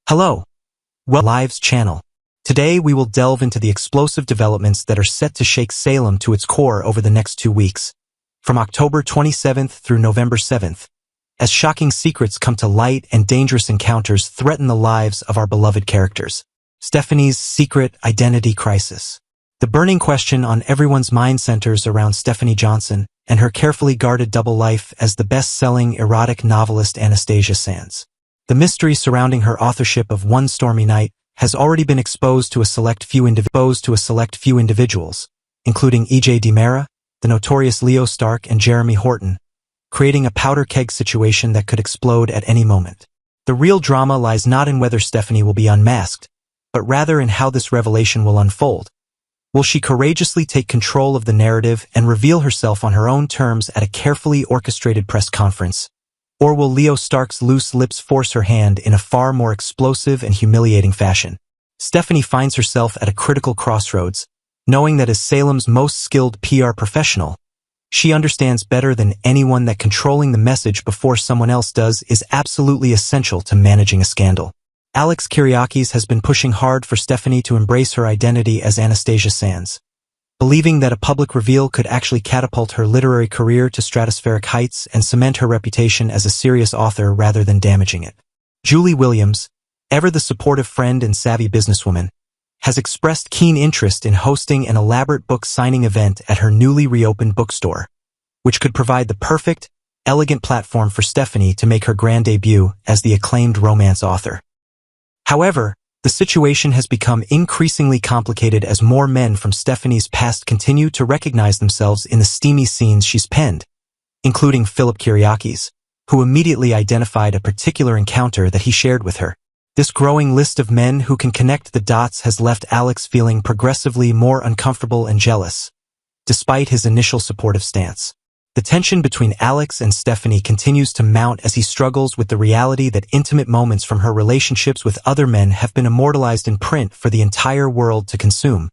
Hello. Welcome to Lives channel. Today we will delve into the explosive developments that are set to shake Salem to its core over the next 2 weeks, from October 27th through November 7th, as shocking secrets come to light and dangerous encounters threaten the lives of our beloved characters. Stephanie's secret identity crisis. The burning question on everyone's mind centers around Stephanie Johnson and her carefully guarded double life as the best-selling erotic novelist Anastasia Sands. The mystery surrounding her authorship of One Stormy Night has already been exposed to a select few individuals, including E.J. DiMera, the notorious Leo Stark, and Jeremy Horton, creating a powder keg situation that could explode at any moment. The real drama lies not in whether Stephanie will be unmasked, but rather in how this revelation will unfold. Will she courageously take control of the narrative and reveal herself on her own terms at a carefully orchestrated press conference? Or will Leo Stark's loose lips force her hand in a far more explosive and humiliating fashion? Stephanie finds herself at a critical crossroads, knowing that as Salem's most skilled PR professional, she understands better than anyone that controlling the message before someone else does is absolutely essential to managing a scandal. Alex Kyriakis has been pushing hard for Stephanie to embrace her identity as Anastasia Sands, believing that a public reveal could actually catapult her literary career to stratospheric heights and cement her reputation as a serious author rather than damaging it. Julie Williams, ever the supportive friend and savvy businesswoman, has expressed keen interest in hosting an elaborate book signing event at her newly reopened bookstore, which could provide the perfect, elegant platform for Stephanie to make her grand debut as the acclaimed romance author. However, the situation has become increasingly complicated as more men from Stephanie's past continue to recognize themselves in the steamy scenes she's penned, including Philip Kyriakis, who immediately identified a particular encounter that he shared with her. This growing list of men who can connect the dots has left Alex feeling progressively more uncomfortable and jealous, despite his initial supportive stance. The tension between Alex and Stephanie continues to mount as he struggles with the reality that intimate moments from her relationships with other men have been immortalized in print for the entire world to consume,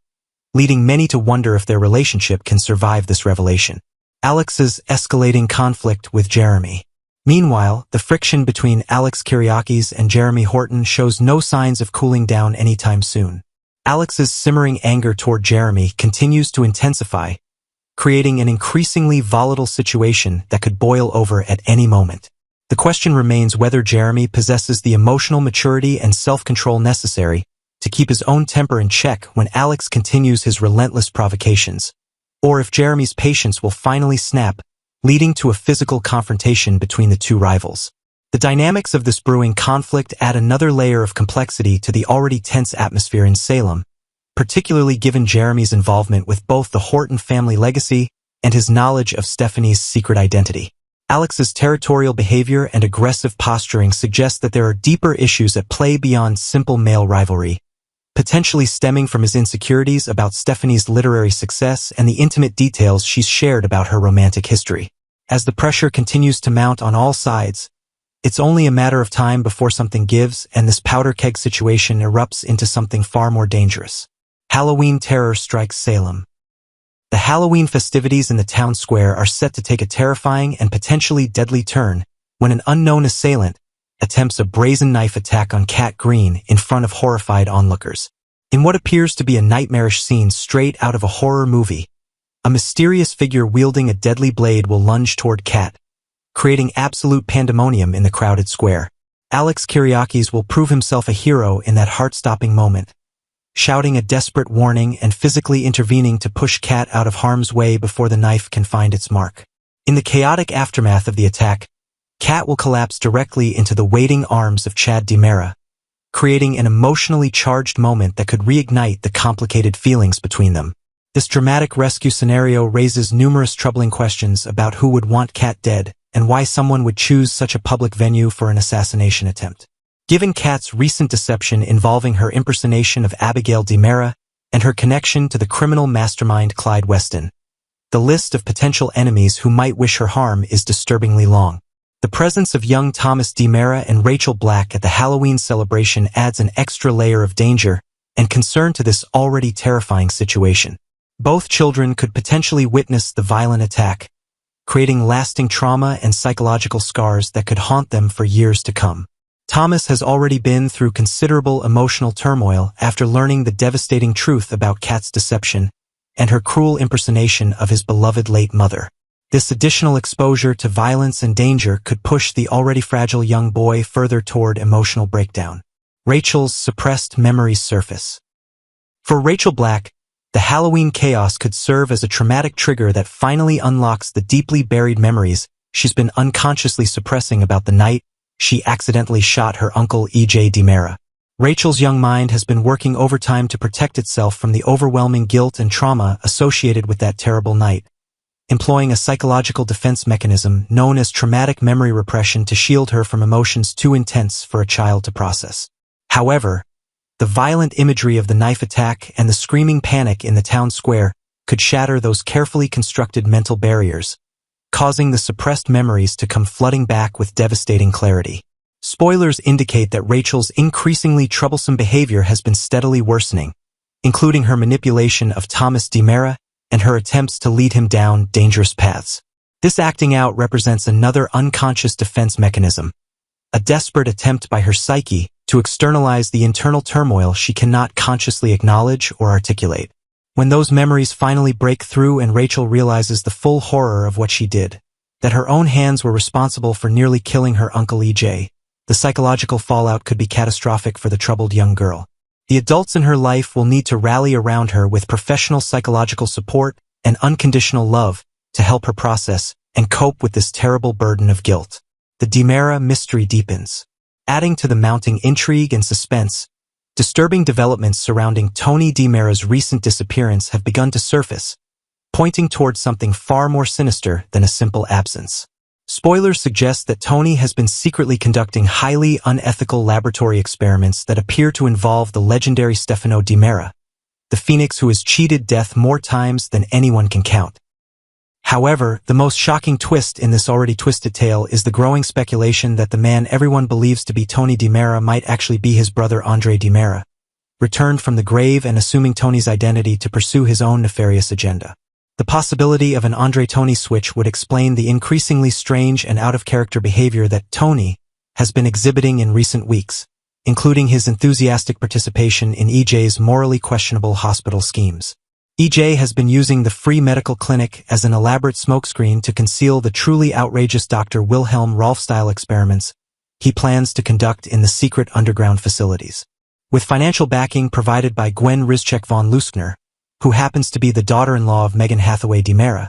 leading many to wonder if their relationship can survive this revelation. Alex's escalating conflict with Jeremy. Meanwhile, the friction between Alex Kyriakis and Jeremy Horton shows no signs of cooling down anytime soon. Alex's simmering anger toward Jeremy continues to intensify, creating an increasingly volatile situation that could boil over at any moment. The question remains whether Jeremy possesses the emotional maturity and self-control necessary to keep his own temper in check when Alex continues his relentless provocations, or if Jeremy's patience will finally snap, leading to a physical confrontation between the two rivals. The dynamics of this brewing conflict add another layer of complexity to the already tense atmosphere in Salem, particularly given Jeremy's involvement with both the Horton family legacy and his knowledge of Stephanie's secret identity. Alex's territorial behavior and aggressive posturing suggest that there are deeper issues at play beyond simple male rivalry, potentially stemming from his insecurities about Stephanie's literary success and the intimate details she's shared about her romantic history. As the pressure continues to mount on all sides, it's only a matter of time before something gives and this powder keg situation erupts into something far more dangerous. Halloween terror strikes Salem. The Halloween festivities in the town square are set to take a terrifying and potentially deadly turn when an unknown assailant attempts a brazen knife attack on Cat Green in front of horrified onlookers. In what appears to be a nightmarish scene straight out of a horror movie, a mysterious figure wielding a deadly blade will lunge toward Cat, creating absolute pandemonium in the crowded square. Alex Kyriakis will prove himself a hero in that heart-stopping moment, shouting a desperate warning and physically intervening to push Cat out of harm's way before the knife can find its mark. In the chaotic aftermath of the attack, Cat will collapse directly into the waiting arms of Chad DiMera, creating an emotionally charged moment that could reignite the complicated feelings between them. This dramatic rescue scenario raises numerous troubling questions about who would want Cat dead and why someone would choose such a public venue for an assassination attempt. Given Kat's recent deception involving her impersonation of Abigail DiMera and her connection to the criminal mastermind Clyde Weston, the list of potential enemies who might wish her harm is disturbingly long. The presence of young Thomas DiMera and Rachel Black at the Halloween celebration adds an extra layer of danger and concern to this already terrifying situation. Both children could potentially witness the violent attack, creating lasting trauma and psychological scars that could haunt them for years to come. Thomas has already been through considerable emotional turmoil after learning the devastating truth about Kat's deception and her cruel impersonation of his beloved late mother. This additional exposure to violence and danger could push the already fragile young boy further toward emotional breakdown. Rachel's suppressed memories surface. For Rachel Black, the Halloween chaos could serve as a traumatic trigger that finally unlocks the deeply buried memories she's been unconsciously suppressing about the night she accidentally shot her uncle E.J. DiMera. Rachel's young mind has been working overtime to protect itself from the overwhelming guilt and trauma associated with that terrible night, employing a psychological defense mechanism known as traumatic memory repression to shield her from emotions too intense for a child to process. However, the violent imagery of the knife attack and the screaming panic in the town square could shatter those carefully constructed mental barriers, causing the suppressed memories to come flooding back with devastating clarity. Spoilers indicate that Rachel's increasingly troublesome behavior has been steadily worsening, including her manipulation of Thomas DiMera and her attempts to lead him down dangerous paths. This acting out represents another unconscious defense mechanism, a desperate attempt by her psyche to externalize the internal turmoil she cannot consciously acknowledge or articulate. When those memories finally break through and Rachel realizes the full horror of what she did, that her own hands were responsible for nearly killing her uncle E.J., the psychological fallout could be catastrophic for the troubled young girl. The adults in her life will need to rally around her with professional psychological support and unconditional love to help her process and cope with this terrible burden of guilt. The DiMera mystery deepens. Adding to the mounting intrigue and suspense, disturbing developments surrounding Tony DiMera's recent disappearance have begun to surface, pointing towards something far more sinister than a simple absence. Spoilers suggest that Tony has been secretly conducting highly unethical laboratory experiments that appear to involve the legendary Stefano DiMera, the phoenix who has cheated death more times than anyone can count. However, the most shocking twist in this already twisted tale is the growing speculation that the man everyone believes to be Tony DiMera might actually be his brother André DiMera, returned from the grave and assuming Tony's identity to pursue his own nefarious agenda. The possibility of an André-Tony switch would explain the increasingly strange and out-of-character behavior that Tony has been exhibiting in recent weeks, including his enthusiastic participation in EJ's morally questionable hospital schemes. EJ has been using the free medical clinic as an elaborate smokescreen to conceal the truly outrageous Dr. Wilhelm Rolf-style experiments he plans to conduct in the secret underground facilities. With financial backing provided by Gwen Rizchek von Luskner, who happens to be the daughter-in-law of Megan Hathaway DiMera,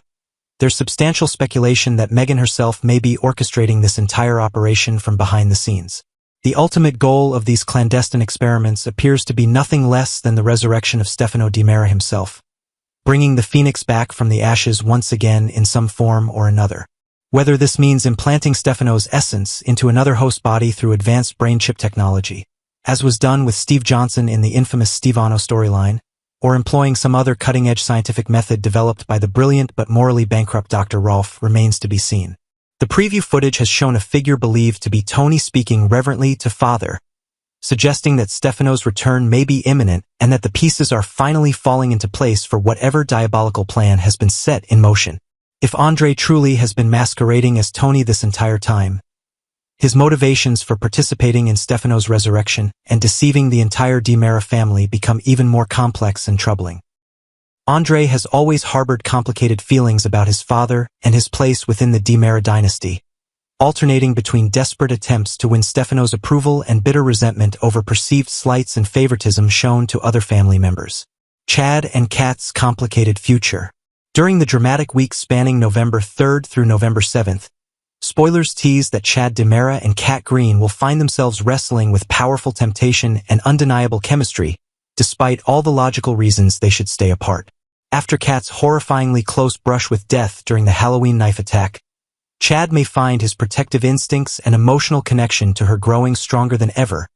there's substantial speculation that Megan herself may be orchestrating this entire operation from behind the scenes. The ultimate goal of these clandestine experiments appears to be nothing less than the resurrection of Stefano DiMera himself, bringing the phoenix back from the ashes once again in some form or another. Whether this means implanting Stefano's essence into another host body through advanced brain chip technology, as was done with Steve Johnson in the infamous Stefano storyline, or employing some other cutting-edge scientific method developed by the brilliant but morally bankrupt Dr. Rolf, remains to be seen. The preview footage has shown a figure believed to be Tony speaking reverently to Father, suggesting that Stefano's return may be imminent and that the pieces are finally falling into place for whatever diabolical plan has been set in motion. If Andre truly has been masquerading as Tony this entire time, his motivations for participating in Stefano's resurrection and deceiving the entire DiMera family become even more complex and troubling. Andre has always harbored complicated feelings about his father and his place within the DiMera dynasty, alternating between desperate attempts to win Stefano's approval and bitter resentment over perceived slights and favoritism shown to other family members. Chad and Kat's complicated future. During the dramatic week spanning November 3rd through November 7th, spoilers tease that Chad DiMera and Kat Green will find themselves wrestling with powerful temptation and undeniable chemistry, despite all the logical reasons they should stay apart. After Kat's horrifyingly close brush with death during the Halloween knife attack, Chad may find his protective instincts and emotional connection to her growing stronger than ever,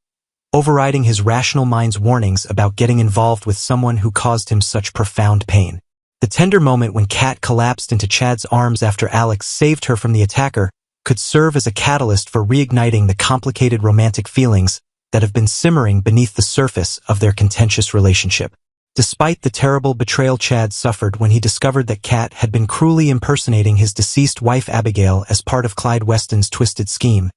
overriding his rational mind's warnings about getting involved with someone who caused him such profound pain. The tender moment when Kat collapsed into Chad's arms after Alex saved her from the attacker could serve as a catalyst for reigniting the complicated romantic feelings that have been simmering beneath the surface of their contentious relationship. Despite the terrible betrayal Chad suffered when he discovered that Kat had been cruelly impersonating his deceased wife Abigail as part of Clyde Weston's twisted scheme,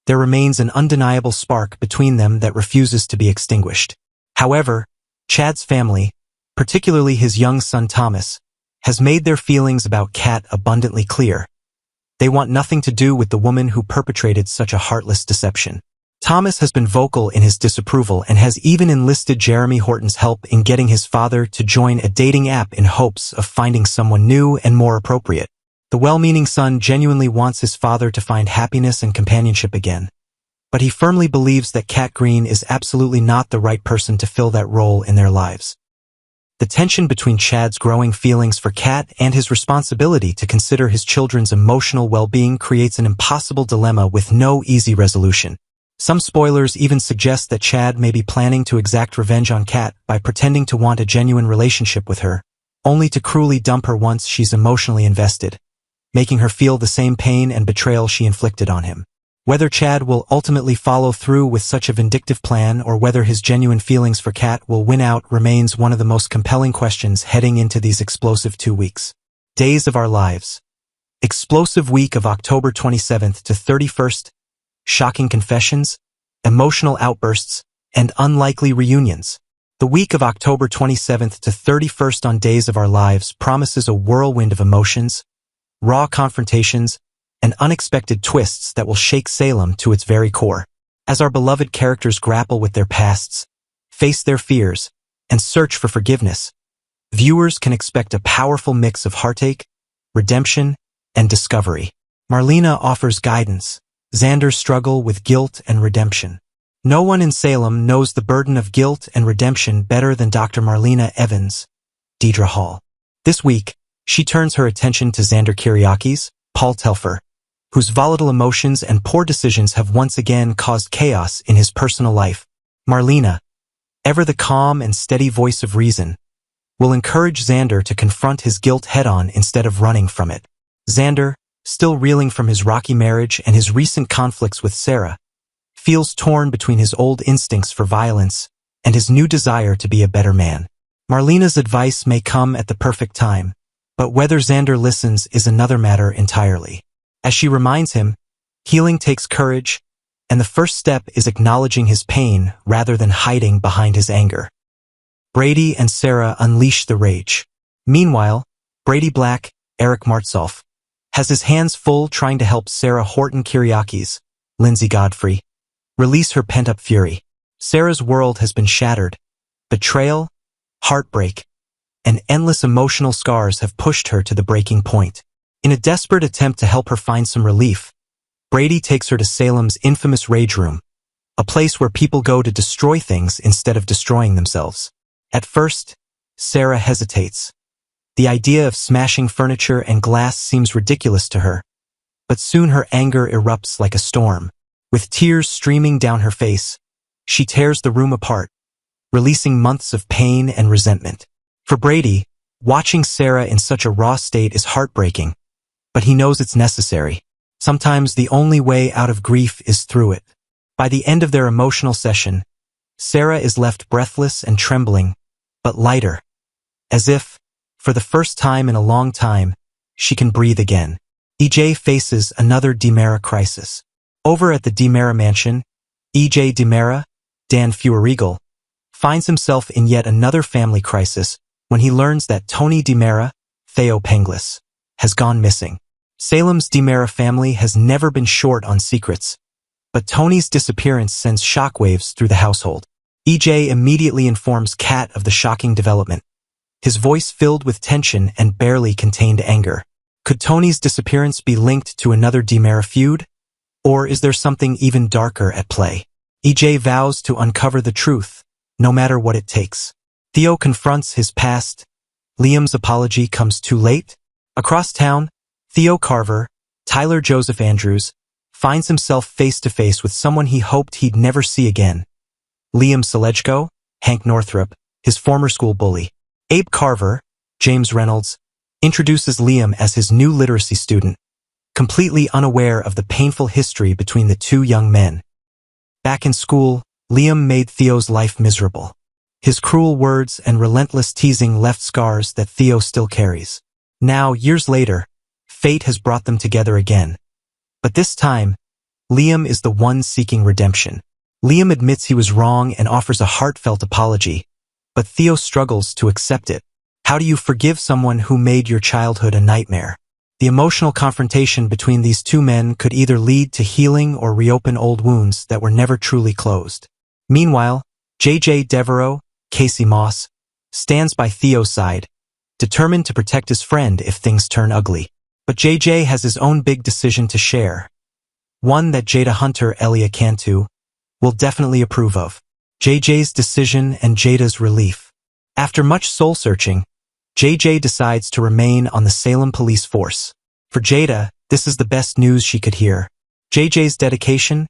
there remains an undeniable spark between them that refuses to be extinguished. However, Chad's family, particularly his young son Thomas, has made their feelings about Kat abundantly clear. They want nothing to do with the woman who perpetrated such a heartless deception. Thomas has been vocal in his disapproval and has even enlisted Jeremy Horton's help in getting his father to join a dating app in hopes of finding someone new and more appropriate. The well-meaning son genuinely wants his father to find happiness and companionship again, but he firmly believes that Kat Green is absolutely not the right person to fill that role in their lives. The tension between Chad's growing feelings for Kat and his responsibility to consider his children's emotional well-being creates an impossible dilemma with no easy resolution. Some spoilers even suggest that Chad may be planning to exact revenge on Kat by pretending to want a genuine relationship with her, only to cruelly dump her once she's emotionally invested, making her feel the same pain and betrayal she inflicted on him. Whether Chad will ultimately follow through with such a vindictive plan or whether his genuine feelings for Kat will win out remains one of the most compelling questions heading into these explosive 2 weeks. Days of Our Lives. Explosive week of October 27th to 31st. Shocking confessions, emotional outbursts, and unlikely reunions. The week of October 27th to 31st on Days of Our Lives promises a whirlwind of emotions, raw confrontations, and unexpected twists that will shake Salem to its very core. As our beloved characters grapple with their pasts, face their fears, and search for forgiveness, viewers can expect a powerful mix of heartache, redemption, and discovery. Marlena offers guidance. Xander's struggle with guilt and redemption. No one in Salem knows the burden of guilt and redemption better than Dr. Marlena Evans, Deidre Hall. This week, she turns her attention to Xander Kyriakis, Paul Telfer, whose volatile emotions and poor decisions have once again caused chaos in his personal life. Marlena, ever the calm and steady voice of reason, will encourage Xander to confront his guilt head-on instead of running from it. Xander, still reeling from his rocky marriage and his recent conflicts with Sarah, feels torn between his old instincts for violence and his new desire to be a better man. Marlena's advice may come at the perfect time, but whether Xander listens is another matter entirely. As she reminds him, healing takes courage, and the first step is acknowledging his pain rather than hiding behind his anger. Brady and Sarah unleash the rage. Meanwhile, Brady Black, Eric Martsolf, has his hands full trying to help Sarah Horton Kyriakis, Lindsay Godfrey, release her pent-up fury. Sarah's world has been shattered. Betrayal, heartbreak, and endless emotional scars have pushed her to the breaking point. In a desperate attempt to help her find some relief, Brady takes her to Salem's infamous Rage Room, a place where people go to destroy things instead of destroying themselves. At first, Sarah hesitates. The idea of smashing furniture and glass seems ridiculous to her, but soon her anger erupts like a storm. With tears streaming down her face, she tears the room apart, releasing months of pain and resentment. For Brady, watching Sarah in such a raw state is heartbreaking, but he knows it's necessary. Sometimes the only way out of grief is through it. By the end of their emotional session, Sarah is left breathless and trembling, but lighter, as if, for the first time in a long time, she can breathe again. EJ faces another DiMera crisis. Over at the DiMera mansion, EJ DiMera, Dan Feuerriegel, finds himself in yet another family crisis when he learns that Tony DiMera, Theo Penglis, has gone missing. Salem's DiMera family has never been short on secrets, but Tony's disappearance sends shockwaves through the household. EJ immediately informs Kat of the shocking development, his voice filled with tension and barely contained anger. Could Tony's disappearance be linked to another DiMera feud? Or is there something even darker at play? EJ vows to uncover the truth, no matter what it takes. Theo confronts his past. Liam's apology comes too late. Across town, Theo Carver, Tyler Joseph Andrews, finds himself face-to-face with someone he hoped he'd never see again. Liam Selejko, Hank Northrup, his former school bully. Abe Carver, James Reynolds, introduces Liam as his new literacy student, completely unaware of the painful history between the two young men. Back in school, Liam made Theo's life miserable. His cruel words and relentless teasing left scars that Theo still carries. Now, years later, fate has brought them together again. But this time, Liam is the one seeking redemption. Liam admits he was wrong and offers a heartfelt apology, but Theo struggles to accept it. How do you forgive someone who made your childhood a nightmare? The emotional confrontation between these two men could either lead to healing or reopen old wounds that were never truly closed. Meanwhile, J.J. Devereaux, Casey Moss, stands by Theo's side, determined to protect his friend if things turn ugly. But J.J. has his own big decision to share, one that Jada Hunter Elia Cantu will definitely approve of. J.J.'s decision and Jada's relief. After much soul-searching, J.J. decides to remain on the Salem police force. For Jada, this is the best news she could hear. J.J.'s dedication,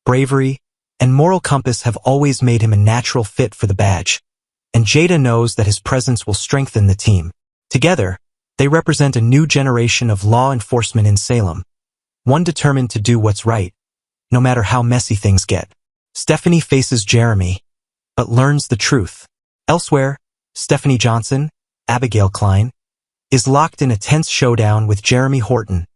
bravery, and moral compass have always made him a natural fit for the badge, and Jada knows that his presence will strengthen the team. Together, they represent a new generation of law enforcement in Salem, one determined to do what's right, no matter how messy things get. Stephanie faces Jeremy, but learns the truth. Elsewhere, Stephanie Johnson, Abigail Klein, is locked in a tense showdown with Jeremy Horton,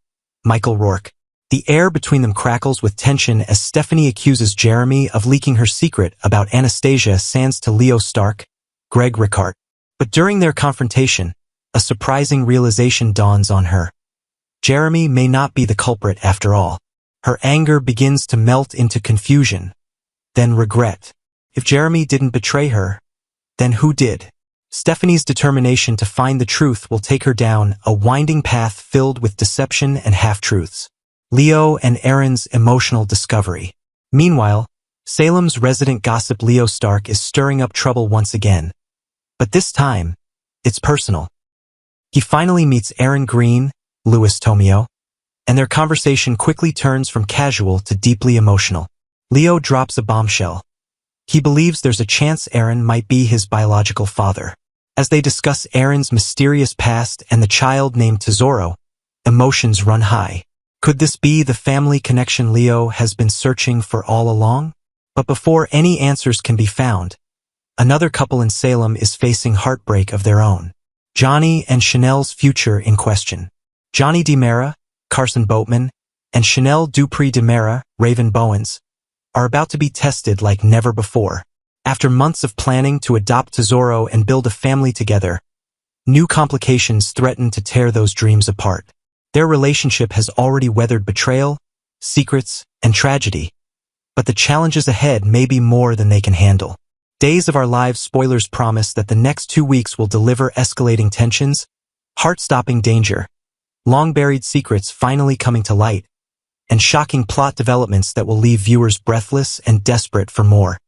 Michael Rourke. The air between them crackles with tension as Stephanie accuses Jeremy of leaking her secret about Anastasia Sands to Leo Stark, Greg Ricart. But during their confrontation, a surprising realization dawns on her. Jeremy may not be the culprit after all. Her anger begins to melt into confusion, then regret. If Jeremy didn't betray her, then who did? Stephanie's determination to find the truth will take her down a winding path filled with deception and half-truths. Leo and Aaron's emotional discovery. Meanwhile, Salem's resident gossip Leo Stark is stirring up trouble once again. But this time, it's personal. He finally meets Aaron Green, Louis Tomeo, and their conversation quickly turns from casual to deeply emotional. Leo drops a bombshell. He believes there's a chance Aaron might be his biological father. As they discuss Aaron's mysterious past and the child named Tesoro, emotions run high. Could this be the family connection Leo has been searching for all along? But before any answers can be found, another couple in Salem is facing heartbreak of their own. Johnny and Chanel's future in question. Johnny DiMera, Carson Boatman, and Chanel Dupree DiMera, Raven Bowens, are about to be tested like never before. After months of planning to adopt Tesoro and build a family together, new complications threaten to tear those dreams apart. Their relationship has already weathered betrayal, secrets, and tragedy, but the challenges ahead may be more than they can handle. Days of Our Lives spoilers promise that the next 2 weeks will deliver escalating tensions, heart-stopping danger, long-buried secrets finally coming to light, and shocking plot developments that will leave viewers breathless and desperate for more.